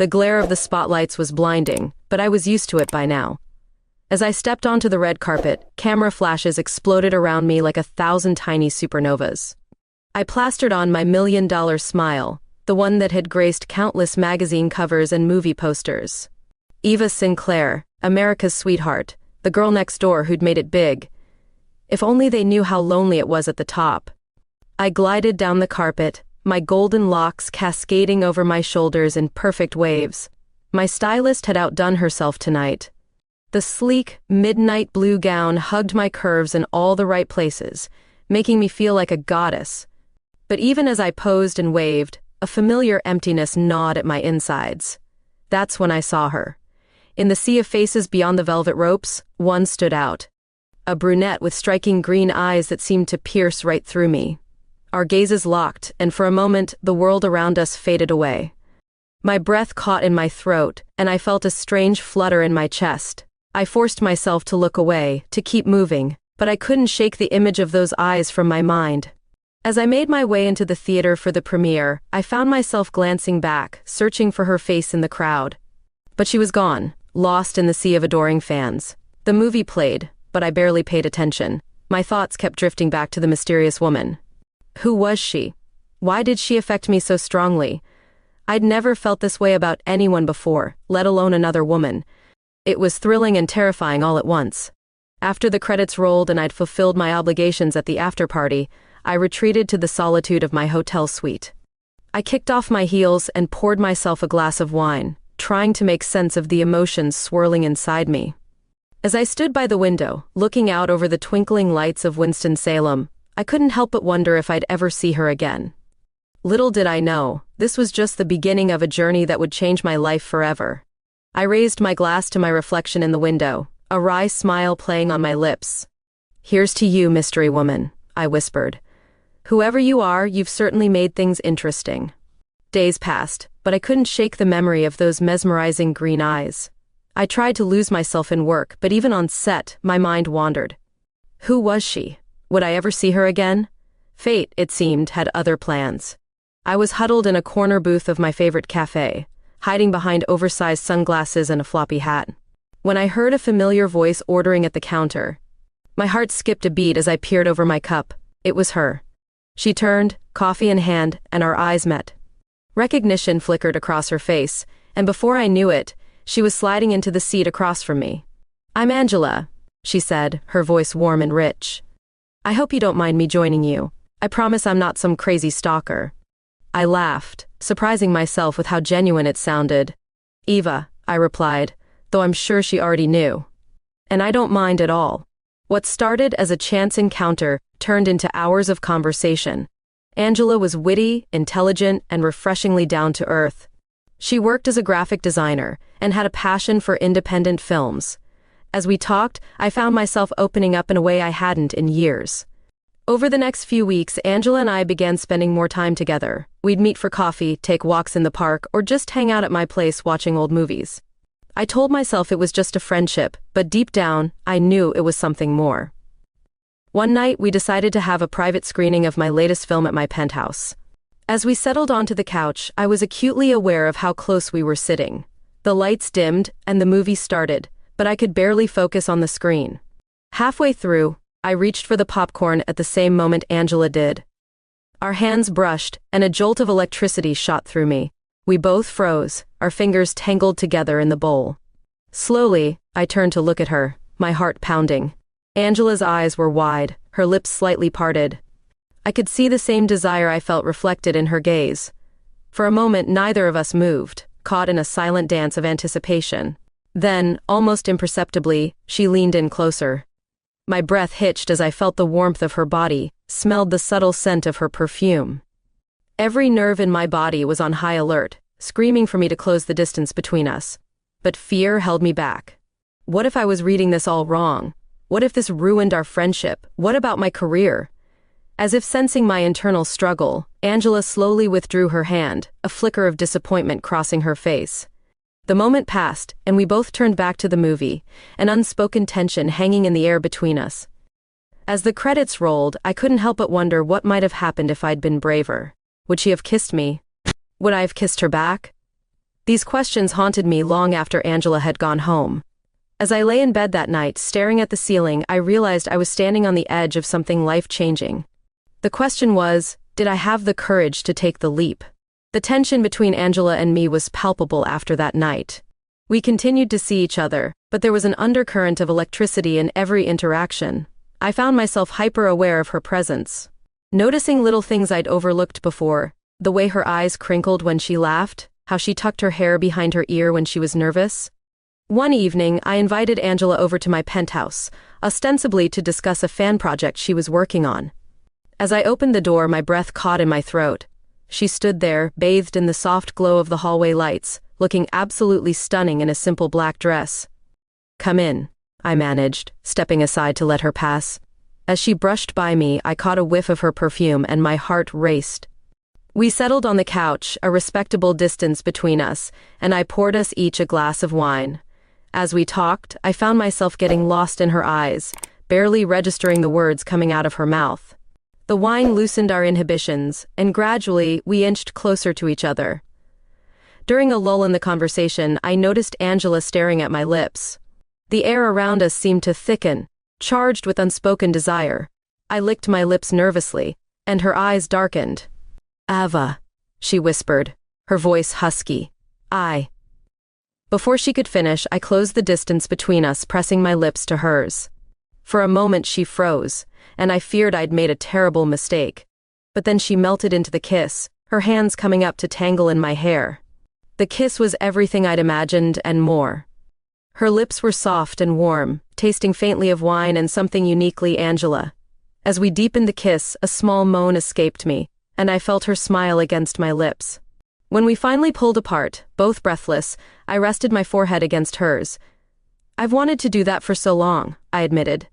The glare of the spotlights was blinding, but I was used to it by now. As I stepped onto the red carpet, camera flashes exploded around me like 1,000 tiny supernovas. I plastered on my $1,000,000 smile, the one that had graced countless magazine covers and movie posters. Eva Sinclair, America's sweetheart, the girl next door who'd made it big. If only they knew how lonely it was at the top. I glided down the carpet, my golden locks cascading over my shoulders in perfect waves. My stylist had outdone herself tonight. The sleek, midnight blue gown hugged my curves in all the right places, making me feel like a goddess. But even as I posed and waved, a familiar emptiness gnawed at my insides. That's when I saw her. In the sea of faces beyond the velvet ropes, one stood out. A brunette with striking green eyes that seemed to pierce right through me. Our gazes locked, and for a moment, the world around us faded away. My breath caught in my throat, and I felt a strange flutter in my chest. I forced myself to look away, to keep moving, but I couldn't shake the image of those eyes from my mind. As I made my way into the theater for the premiere, I found myself glancing back, searching for her face in the crowd. But she was gone, lost in the sea of adoring fans. The movie played, but I barely paid attention. My thoughts kept drifting back to the mysterious woman. Who was she? Why did she affect me so strongly? I'd never felt this way about anyone before, let alone another woman. It was thrilling and terrifying all at once. After the credits rolled and I'd fulfilled my obligations at the after-party, I retreated to the solitude of my hotel suite. I kicked off my heels and poured myself a glass of wine, trying to make sense of the emotions swirling inside me. As I stood by the window, looking out over the twinkling lights of Winston-Salem, I couldn't help but wonder if I'd ever see her again. Little did I know, this was just the beginning of a journey that would change my life forever. I raised my glass to my reflection in the window, a wry smile playing on my lips. "Here's to you, mystery woman," I whispered. "Whoever you are, you've certainly made things interesting." Days passed, but I couldn't shake the memory of those mesmerizing green eyes. I tried to lose myself in work, but even on set, my mind wandered. Who was she? Would I ever see her again? Fate, it seemed, had other plans. I was huddled in a corner booth of my favorite cafe, hiding behind oversized sunglasses and a floppy hat, when I heard a familiar voice ordering at the counter. My heart skipped a beat as I peered over my cup. It was her. She turned, coffee in hand, and our eyes met. Recognition flickered across her face, and before I knew it, she was sliding into the seat across from me. "I'm Angela," she said, her voice warm and rich. "I hope you don't mind me joining you. I promise I'm not some crazy stalker." I laughed, surprising myself with how genuine it sounded. "Eva," I replied, though I'm sure she already knew. "And I don't mind at all." What started as a chance encounter turned into hours of conversation. Angela was witty, intelligent, and refreshingly down to earth. She worked as a graphic designer and had a passion for independent films. As we talked, I found myself opening up in a way I hadn't in years. Over the next few weeks, Angela and I began spending more time together. We'd meet for coffee, take walks in the park, or just hang out at my place watching old movies. I told myself it was just a friendship, but deep down, I knew it was something more. One night, we decided to have a private screening of my latest film at my penthouse. As we settled onto the couch, I was acutely aware of how close we were sitting. The lights dimmed, and the movie started, but I could barely focus on the screen. Halfway through, I reached for the popcorn at the same moment Angela did. Our hands brushed, and a jolt of electricity shot through me. We both froze, our fingers tangled together in the bowl. Slowly, I turned to look at her, my heart pounding. Angela's eyes were wide, her lips slightly parted. I could see the same desire I felt reflected in her gaze. For a moment, neither of us moved, caught in a silent dance of anticipation. Then, almost imperceptibly, she leaned in closer. My breath hitched as I felt the warmth of her body, smelled the subtle scent of her perfume. Every nerve in my body was on high alert, screaming for me to close the distance between us. But fear held me back. What if I was reading this all wrong? What if this ruined our friendship? What about my career? As if sensing my internal struggle, Angela slowly withdrew her hand, a flicker of disappointment crossing her face. The moment passed, and we both turned back to the movie, an unspoken tension hanging in the air between us. As the credits rolled, I couldn't help but wonder what might have happened if I'd been braver. Would she have kissed me? Would I have kissed her back? These questions haunted me long after Angela had gone home. As I lay in bed that night, staring at the ceiling, I realized I was standing on the edge of something life-changing. The question was, did I have the courage to take the leap? The tension between Angela and me was palpable after that night. We continued to see each other, but there was an undercurrent of electricity in every interaction. I found myself hyper-aware of her presence. Noticing little things I'd overlooked before, the way her eyes crinkled when she laughed, how she tucked her hair behind her ear when she was nervous. One evening, I invited Angela over to my penthouse, ostensibly to discuss a fan project she was working on. As I opened the door, my breath caught in my throat. She stood there, bathed in the soft glow of the hallway lights, looking absolutely stunning in a simple black dress. "Come in," I managed, stepping aside to let her pass. As she brushed by me, I caught a whiff of her perfume and my heart raced. We settled on the couch, a respectable distance between us, and I poured us each a glass of wine. As we talked, I found myself getting lost in her eyes, barely registering the words coming out of her mouth. The wine loosened our inhibitions, and gradually, we inched closer to each other. During a lull in the conversation, I noticed Angela staring at my lips. The air around us seemed to thicken, charged with unspoken desire. I licked my lips nervously, and her eyes darkened. "Ava," she whispered, her voice husky. Before she could finish, I closed the distance between us, pressing my lips to hers. For a moment she froze, and I feared I'd made a terrible mistake. But then she melted into the kiss, her hands coming up to tangle in my hair. The kiss was everything I'd imagined and more. Her lips were soft and warm, tasting faintly of wine and something uniquely Angela. As we deepened the kiss, a small moan escaped me, and I felt her smile against my lips. When we finally pulled apart, both breathless, I rested my forehead against hers. "I've wanted to do that for so long," I admitted.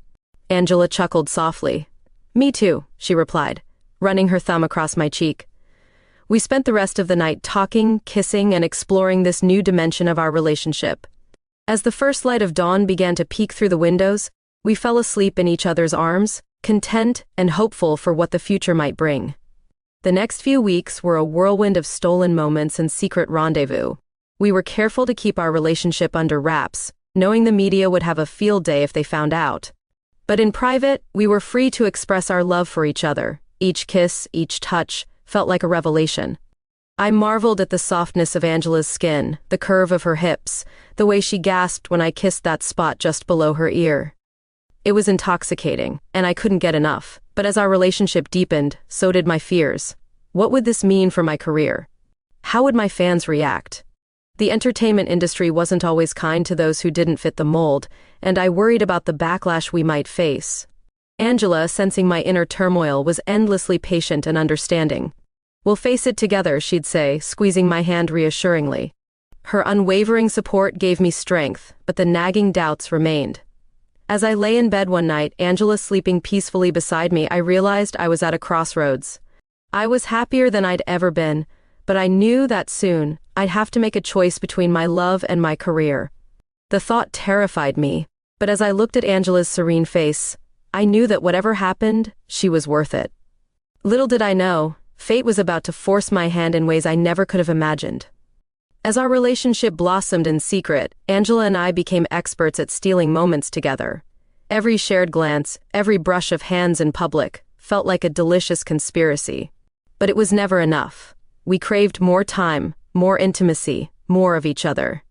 Angela chuckled softly. "Me too," she replied, running her thumb across my cheek. We spent the rest of the night talking, kissing, and exploring this new dimension of our relationship. As the first light of dawn began to peek through the windows, we fell asleep in each other's arms, content and hopeful for what the future might bring. The next few weeks were a whirlwind of stolen moments and secret rendezvous. We were careful to keep our relationship under wraps, knowing the media would have a field day if they found out. But in private, we were free to express our love for each other. Each kiss, each touch, felt like a revelation. I marveled at the softness of Angela's skin, the curve of her hips, the way she gasped when I kissed that spot just below her ear. It was intoxicating, and I couldn't get enough. But as our relationship deepened, so did my fears. What would this mean for my career? How would my fans react? The entertainment industry wasn't always kind to those who didn't fit the mold, and I worried about the backlash we might face. Angela, sensing my inner turmoil, was endlessly patient and understanding. "We'll face it together," she'd say, squeezing my hand reassuringly. Her unwavering support gave me strength, but the nagging doubts remained. As I lay in bed one night, Angela sleeping peacefully beside me, I realized I was at a crossroads. I was happier than I'd ever been, but I knew that soon I'd have to make a choice between my love and my career. The thought terrified me, but as I looked at Angela's serene face, I knew that whatever happened, she was worth it. Little did I know, fate was about to force my hand in ways I never could have imagined. As our relationship blossomed in secret, Angela and I became experts at stealing moments together. Every shared glance, every brush of hands in public, felt like a delicious conspiracy. But it was never enough. We craved more time, more intimacy, more of each other.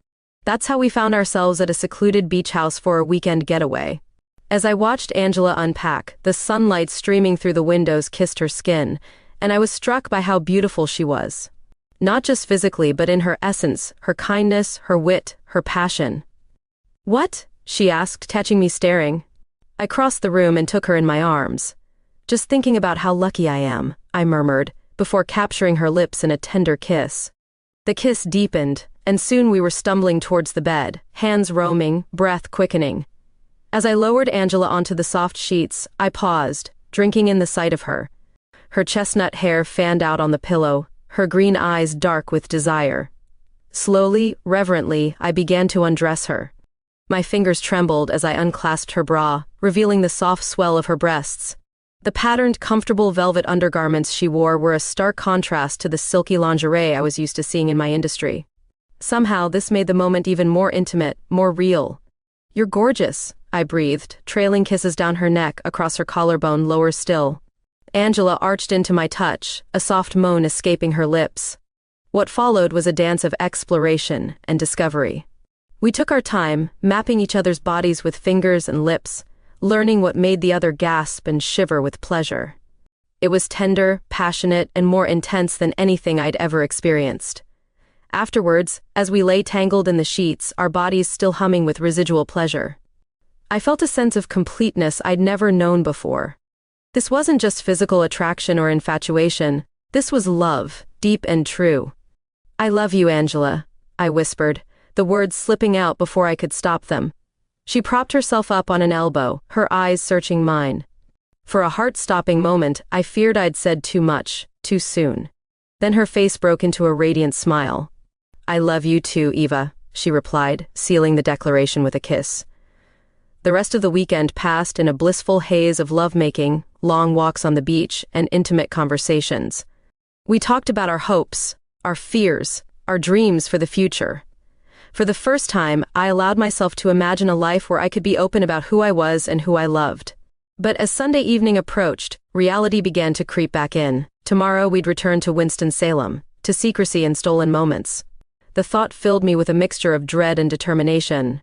That's how we found ourselves at a secluded beach house for a weekend getaway. As I watched Angela unpack, the sunlight streaming through the windows kissed her skin, and I was struck by how beautiful she was. Not just physically, but in her essence, her kindness, her wit, her passion. "What?" she asked, catching me staring. I crossed the room and took her in my arms. "Just thinking about how lucky I am," I murmured, before capturing her lips in a tender kiss. The kiss deepened, and soon we were stumbling towards the bed, hands roaming, breath quickening. As I lowered Angela onto the soft sheets, I paused, drinking in the sight of her. Her chestnut hair fanned out on the pillow, her green eyes dark with desire. Slowly, reverently, I began to undress her. My fingers trembled as I unclasped her bra, revealing the soft swell of her breasts. The patterned, comfortable velvet undergarments she wore were a stark contrast to the silky lingerie I was used to seeing in my industry. Somehow, this made the moment even more intimate, more real. "You're gorgeous," I breathed, trailing kisses down her neck, across her collarbone, lower still. Angela arched into my touch, a soft moan escaping her lips. What followed was a dance of exploration and discovery. We took our time, mapping each other's bodies with fingers and lips, learning what made the other gasp and shiver with pleasure. It was tender, passionate, and more intense than anything I'd ever experienced. Afterwards, as we lay tangled in the sheets, our bodies still humming with residual pleasure, I felt a sense of completeness I'd never known before. This wasn't just physical attraction or infatuation, this was love, deep and true. "I love you, Angela," I whispered, the words slipping out before I could stop them. She propped herself up on an elbow, her eyes searching mine. For a heart-stopping moment, I feared I'd said too much, too soon. Then her face broke into a radiant smile. "I love you too, Eva," she replied, sealing the declaration with a kiss. The rest of the weekend passed in a blissful haze of lovemaking, long walks on the beach, and intimate conversations. We talked about our hopes, our fears, our dreams for the future. For the first time, I allowed myself to imagine a life where I could be open about who I was and who I loved. But as Sunday evening approached, reality began to creep back in. Tomorrow we'd return to Winston-Salem, to secrecy and stolen moments. The thought filled me with a mixture of dread and determination.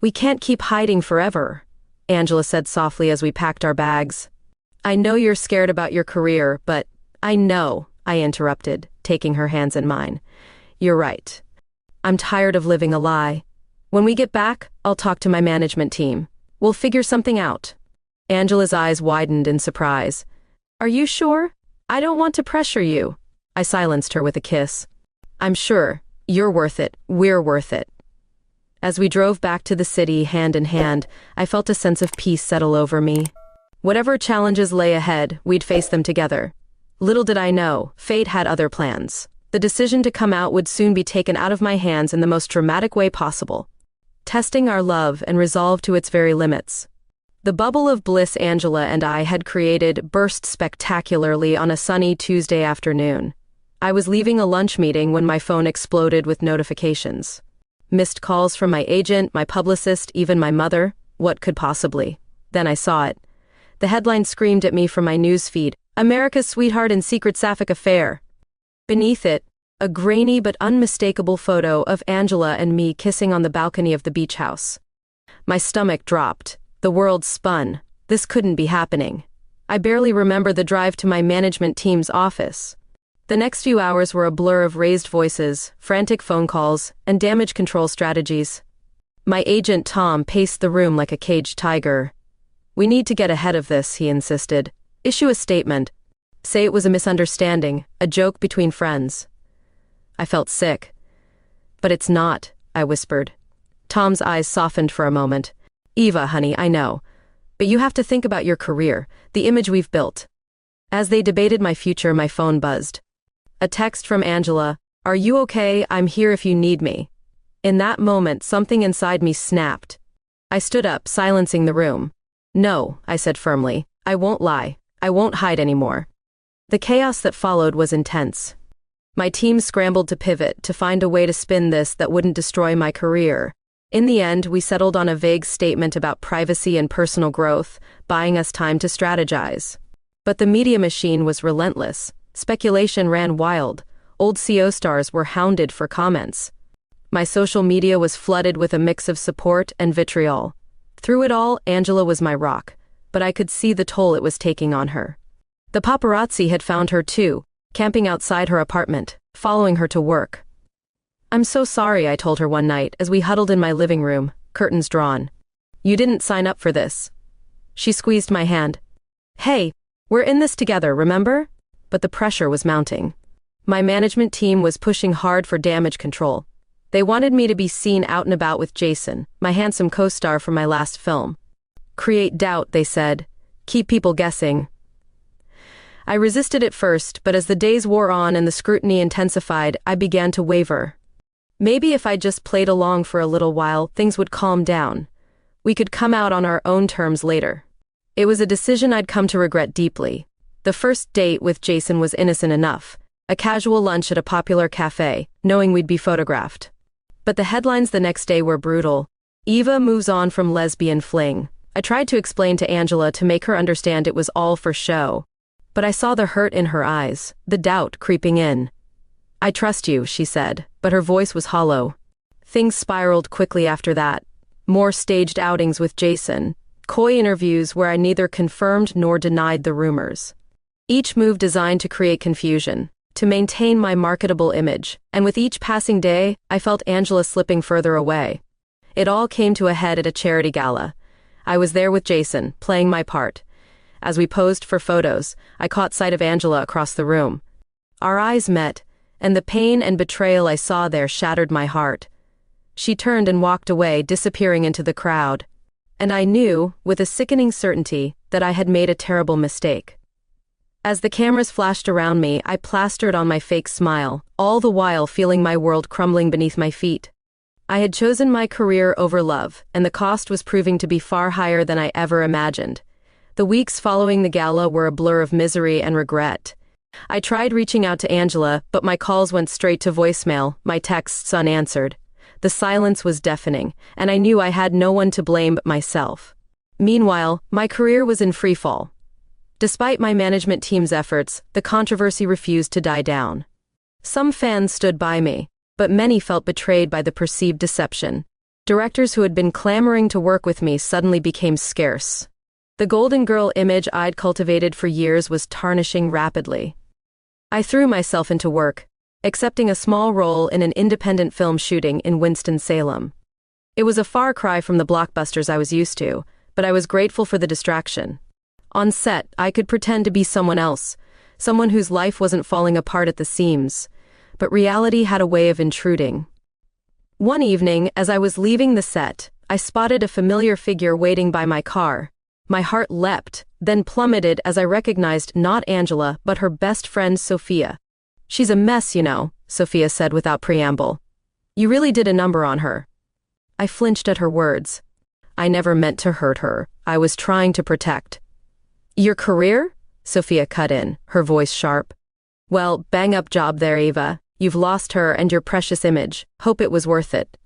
"We can't keep hiding forever," Angela said softly as we packed our bags. "I know you're scared about your career, but—" "I know," I interrupted, taking her hands in mine. "You're right. I'm tired of living a lie. When we get back, I'll talk to my management team. We'll figure something out." Angela's eyes widened in surprise. "Are you sure? I don't want to pressure you." I silenced her with a kiss. "I'm sure. You're worth it. We're worth it." As we drove back to the city, hand in hand, I felt a sense of peace settle over me. Whatever challenges lay ahead, we'd face them together. Little did I know, fate had other plans. The decision to come out would soon be taken out of my hands in the most dramatic way possible, testing our love and resolve to its very limits. The bubble of bliss Angela and I had created burst spectacularly on a sunny Tuesday afternoon. I was leaving a lunch meeting when my phone exploded with notifications. Missed calls from my agent, my publicist, even my mother. What could possibly? Then I saw it. The headline screamed at me from my news feed, "America's Sweetheart and Secret Sapphic Affair." Beneath it, a grainy but unmistakable photo of Angela and me kissing on the balcony of the beach house. My stomach dropped. The world spun. This couldn't be happening. I barely remember the drive to my management team's office. The next few hours were a blur of raised voices, frantic phone calls, and damage control strategies. My agent Tom paced the room like a caged tiger. "We need to get ahead of this," he insisted. "Issue a statement. Say it was a misunderstanding, a joke between friends." I felt sick. "But it's not," I whispered. Tom's eyes softened for a moment. "Eva, honey, I know. But you have to think about your career, the image we've built." As they debated my future, my phone buzzed. A text from Angela, "Are you okay? I'm here if you need me." In that moment, something inside me snapped. I stood up, silencing the room. "No," I said firmly. "I won't lie. I won't hide anymore." The chaos that followed was intense. My team scrambled to pivot, to find a way to spin this that wouldn't destroy my career. In the end, we settled on a vague statement about privacy and personal growth, buying us time to strategize. But the media machine was relentless. Speculation ran wild. Old CO stars were hounded for comments. My social media was flooded with a mix of support and vitriol. Through it all, Angela was my rock, but I could see the toll it was taking on her. The paparazzi had found her too, camping outside her apartment, following her to work. "I'm so sorry," I told her one night as we huddled in my living room, curtains drawn. "You didn't sign up for this." She squeezed my hand. "Hey, we're in this together, remember?" But the pressure was mounting. My management team was pushing hard for damage control. They wanted me to be seen out and about with Jason, my handsome co-star from my last film. "Create doubt," they said. "Keep people guessing." I resisted at first, but as the days wore on and the scrutiny intensified, I began to waver. Maybe if I just played along for a little while, things would calm down. We could come out on our own terms later. It was a decision I'd come to regret deeply. The first date with Jason was innocent enough. A casual lunch at a popular cafe, knowing we'd be photographed. But the headlines the next day were brutal. Eva moves on from lesbian fling. I tried to explain to Angela to make her understand it was all for show. But I saw the hurt in her eyes, the doubt creeping in. I trust you, she said, but her voice was hollow. Things spiraled quickly after that. More staged outings with Jason, coy interviews where I neither confirmed nor denied the rumors. Each move designed to create confusion, to maintain my marketable image, and with each passing day, I felt Angela slipping further away. It all came to a head at a charity gala. I was there with Jason, playing my part. As we posed for photos, I caught sight of Angela across the room. Our eyes met, and the pain and betrayal I saw there shattered my heart. She turned and walked away, disappearing into the crowd. And I knew, with a sickening certainty, that I had made a terrible mistake. As the cameras flashed around me, I plastered on my fake smile, all the while feeling my world crumbling beneath my feet. I had chosen my career over love, and the cost was proving to be far higher than I ever imagined. The weeks following the gala were a blur of misery and regret. I tried reaching out to Angela, but my calls went straight to voicemail, my texts unanswered. The silence was deafening, and I knew I had no one to blame but myself. Meanwhile, my career was in freefall. Despite my management team's efforts, the controversy refused to die down. Some fans stood by me, but many felt betrayed by the perceived deception. Directors who had been clamoring to work with me suddenly became scarce. The golden girl image I'd cultivated for years was tarnishing rapidly. I threw myself into work, accepting a small role in an independent film shooting in Winston-Salem. It was a far cry from the blockbusters I was used to, but I was grateful for the distraction. On set, I could pretend to be someone else, someone whose life wasn't falling apart at the seams. But reality had a way of intruding. One evening, as I was leaving the set, I spotted a familiar figure waiting by my car. My heart leapt, then plummeted as I recognized not Angela, but her best friend Sophia. "She's a mess, you know," Sophia said without preamble. "You really did a number on her." I flinched at her words. I never meant to hurt her. I was trying to protect. "Your career?" Sophia cut in, her voice sharp. "Well, bang-up job there, Eva. You've lost her and your precious image. Hope it was worth it."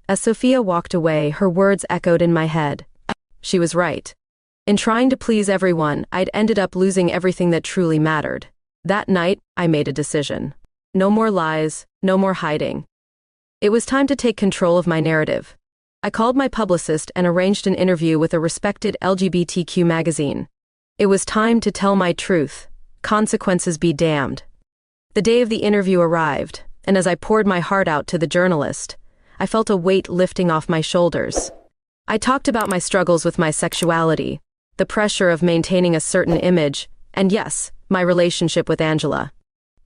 As Sophia walked away, her words echoed in my head. She was right. In trying to please everyone, I'd ended up losing everything that truly mattered. That night, I made a decision. No more lies, no more hiding. It was time to take control of my narrative. I called my publicist and arranged an interview with a respected LGBTQ magazine. It was time to tell my truth. Consequences be damned. The day of the interview arrived, and as I poured my heart out to the journalist, I felt a weight lifting off my shoulders. I talked about my struggles with my sexuality, the pressure of maintaining a certain image, and yes, my relationship with Angela.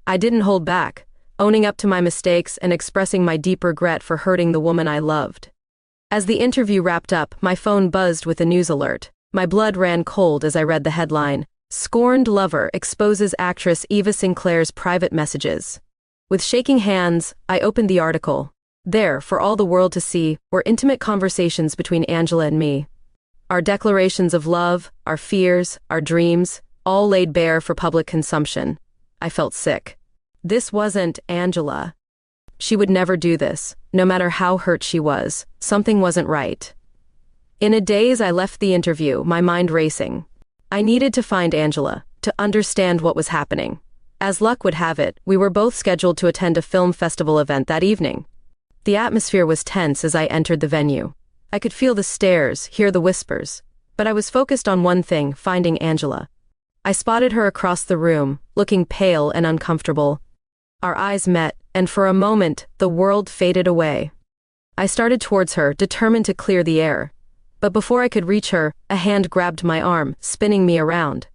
I didn't hold back, owning up to my mistakes and expressing my deep regret for hurting the woman I loved. As the interview wrapped up, my phone buzzed with a news alert. My blood ran cold as I read the headline, "Scorned Lover Exposes Actress Eva Sinclair's Private Messages." With shaking hands, I opened the article. There, for all the world to see, were intimate conversations between Angela and me. Our declarations of love, our fears, our dreams, all laid bare for public consumption. I felt sick. This wasn't Angela. She would never do this, no matter how hurt she was. Something wasn't right. In a daze, I left the interview, my mind racing. I needed to find Angela, to understand what was happening. As luck would have it, we were both scheduled to attend a film festival event that evening. The atmosphere was tense as I entered the venue. I could feel the stares, hear the whispers, but I was focused on one thing, finding Angela. I spotted her across the room, looking pale and uncomfortable. Our eyes met, and for a moment, the world faded away. I started towards her, determined to clear the air. But before I could reach her, a hand grabbed my arm, spinning me around.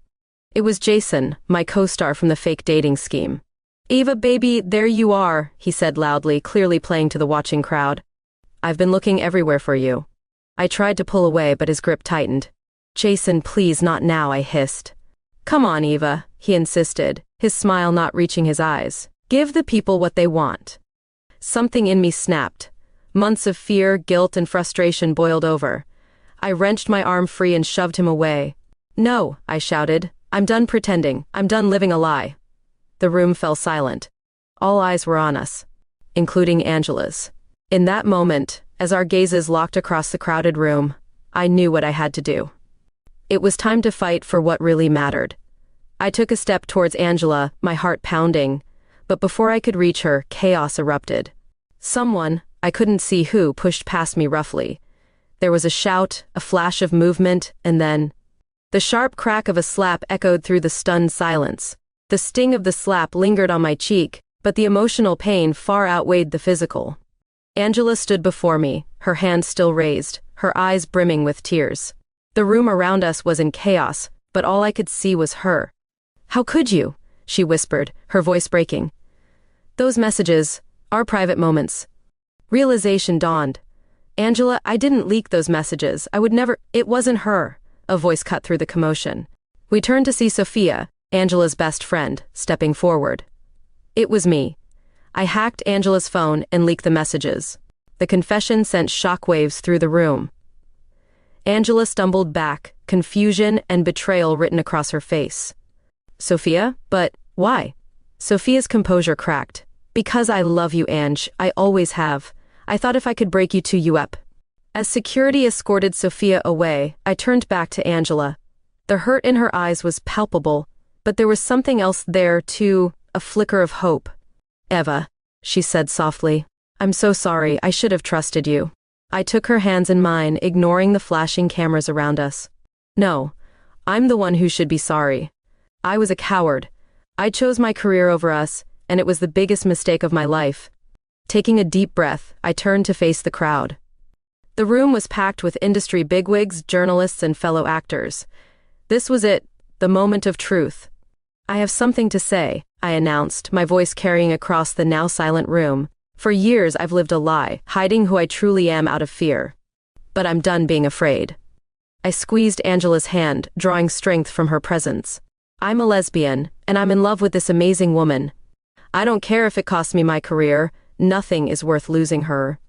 It was Jason, my co-star from the fake dating scheme. "Eva, baby, there you are," he said loudly, clearly playing to the watching crowd. "I've been looking everywhere for you." I tried to pull away, but his grip tightened. "Jason, please, not now," I hissed. "Come on, Eva," he insisted, his smile not reaching his eyes. "Give the people what they want." Something in me snapped. Months of fear, guilt, and frustration boiled over. I wrenched my arm free and shoved him away. "No," I shouted. "I'm done pretending. I'm done living a lie." the room fell silent. All eyes were on us, including Angela's. In that moment, as our gazes locked across the crowded room, I knew what I had to do. It was time to fight for what really mattered. I took a step towards Angela, my heart pounding, but before I could reach her, chaos erupted. Someone, I couldn't see who, pushed past me roughly. There was a shout, a flash of movement, and then the sharp crack of a slap echoed through the stunned silence. The sting of the slap lingered on my cheek, but the emotional pain far outweighed the physical. Angela stood before me, her hand still raised, her eyes brimming with tears. The room around us was in chaos, but all I could see was her. "How could you?" she whispered, her voice breaking. "Those messages, our private moments." Realization dawned. "Angela, I didn't leak those messages. I would never—" "It wasn't her," a voice cut through the commotion. We turned to see Sophia, Angela's best friend, stepping forward. "It was me. I hacked Angela's phone and leaked the messages." The confession sent shockwaves through the room. Angela stumbled back, confusion and betrayal written across her face. "Sophia? But why?" Sophia's composure cracked. "Because I love you, Ange. I always have. I thought if I could break you two you up." As security escorted Sophia away, I turned back to Angela. The hurt in her eyes was palpable, but there was something else there too, a flicker of hope. "Eva," she said softly, "I'm so sorry. I should have trusted you." I took her hands in mine, ignoring the flashing cameras around us. "No, I'm the one who should be sorry. I was a coward. I chose my career over us, and it was the biggest mistake of my life." Taking a deep breath, I turned to face the crowd. The room was packed with industry bigwigs, journalists, and fellow actors. This was it, the moment of truth. "I have something to say," I announced, my voice carrying across the now silent room. "For years I've lived a lie, hiding who I truly am out of fear. But I'm done being afraid." I squeezed Angela's hand, drawing strength from her presence. "I'm a lesbian, and I'm in love with this amazing woman. I don't care if it costs me my career. Nothing is worth losing her."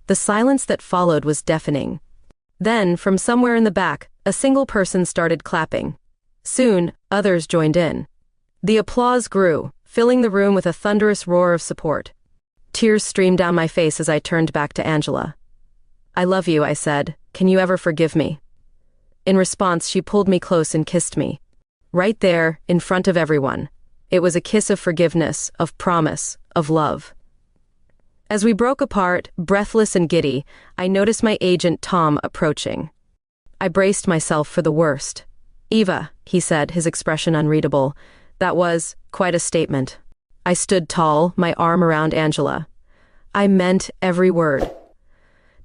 The silence that followed was deafening. Then, from somewhere in the back, a single person started clapping. Soon, others joined in. The applause grew, filling the room with a thunderous roar of support. Tears streamed down my face as I turned back to Angela. "I love you," I said. "Can you ever forgive me?" In response, she pulled me close and kissed me. Right there, in front of everyone. It was a kiss of forgiveness, of promise, of love. As we broke apart, breathless and giddy, I noticed my agent Tom approaching. I braced myself for the worst. "Eva," he said, his expression unreadable. That was quite a statement. I stood tall, my arm around Angela. I meant every word.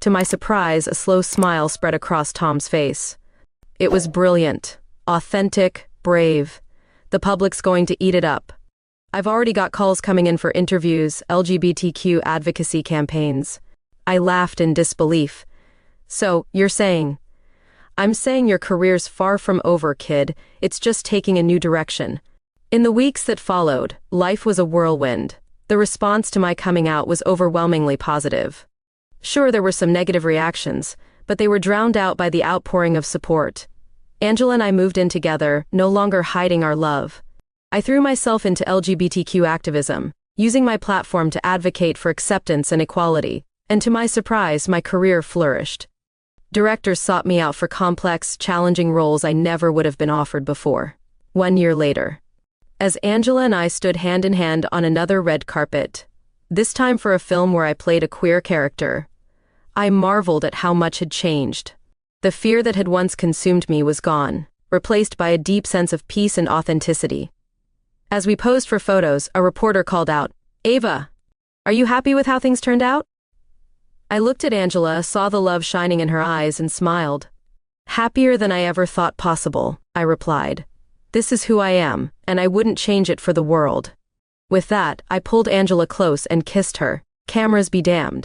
To my surprise, a slow smile spread across Tom's face. It was brilliant, authentic, brave. The public's going to eat it up. I've already got calls coming in for interviews, LGBTQ advocacy campaigns. I laughed in disbelief. "So, you're saying—" "I'm saying your career's far from over, kid. It's just taking a new direction." In the weeks that followed, life was a whirlwind. The response to my coming out was overwhelmingly positive. Sure, there were some negative reactions, but they were drowned out by the outpouring of support. Angela and I moved in together, no longer hiding our love. I threw myself into LGBTQ activism, using my platform to advocate for acceptance and equality, and to my surprise, my career flourished. Directors sought me out for complex, challenging roles I never would have been offered before. 1 year later, as Angela and I stood hand in hand on another red carpet, this time for a film where I played a queer character, I marveled at how much had changed. The fear that had once consumed me was gone, replaced by a deep sense of peace and authenticity. As we posed for photos, a reporter called out, "Ava, are you happy with how things turned out?" I looked at Angela, saw the love shining in her eyes, and smiled. "Happier than I ever thought possible," I replied. "This is who I am, and I wouldn't change it for the world." With that, I pulled Angela close and kissed her. Cameras be damned.